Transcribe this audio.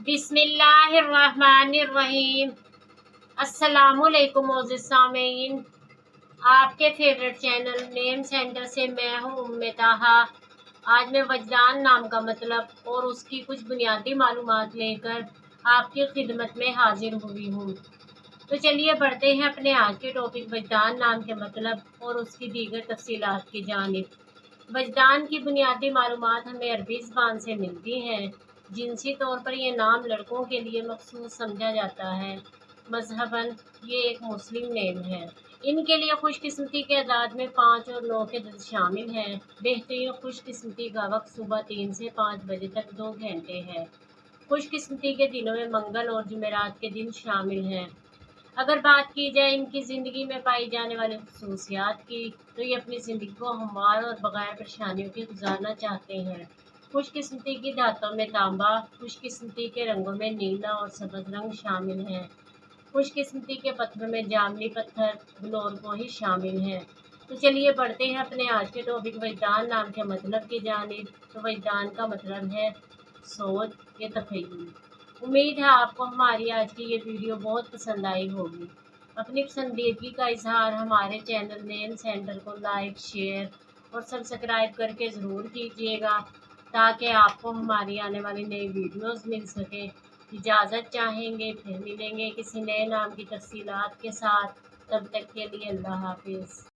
बिस्मिल्लाहिर्रहमानिर्रहीम। अस्सलामुअलैकुम मोअज़्ज़िज़ सामीन, आपके फेवरेट चैनल नेम सेंटर से मैं हूँ उम्मे ताहा। आज मैं वजदान नाम का मतलब और उसकी कुछ बुनियादी मालूमात लेकर आपकी खिदमत में हाजिर हुई हूँ। तो चलिए बढ़ते हैं अपने आज के टॉपिक वजदान नाम के मतलब और उसकी दीगर तफसीलात की जानिब। वजदान की बुनियादी मालूमात हमें अरबी ज़बान से मिलती हैं। जिनसी तौर पर यह नाम लड़कों के लिए मखसूस समझा जाता है। मजहबन ये एक मुस्लिम नेम है। इनके लिए खुशकिस्मती के अदाद में 5 और 9 के दिन शामिल हैं। बेहतरीन खुशकिस्मती का वक्त सुबह 3 से 5 बजे तक 2 घंटे है। खुशकिस्मती के दिनों में मंगल और जुमेरात के दिन शामिल हैं। अगर बात की जाए इनकी ज़िंदगी में पाई जाने वाली खसूसियात की, तो ये अपनी ज़िंदगी को हमवार और बगैर परेशानियों के गुजारना चाहते हैं। खुशकिस्मती की धातों में तांबा, खुशकिस्मती के रंगों में नीला और सब्ज़ रंग शामिल हैं। खुशकिस्मती के पत्थरों में जामनी पत्थर, ग्लोरकोही शामिल हैं। तो चलिए बढ़ते हैं अपने आज के टॉपिक वजदान नाम के मतलब की जानिब। तो वजदान का मतलब है सोच या तख़य्युल। उम्मीद है आपको हमारी आज की ये वीडियो बहुत पसंद आई होगी। अपनी पसंदीदगी का इजहार हमारे चैनल नेम सेंटर को लाइक, शेयर और सब्सक्राइब करके ज़रूर कीजिएगा, ताकि आपको हमारी आने वाली नई वीडियोस मिल सके। इजाज़त चाहेंगे, फिर मिलेंगे किसी नए नाम की तफसीलात के साथ। तब तक के लिए अल्लाह हाफिज़।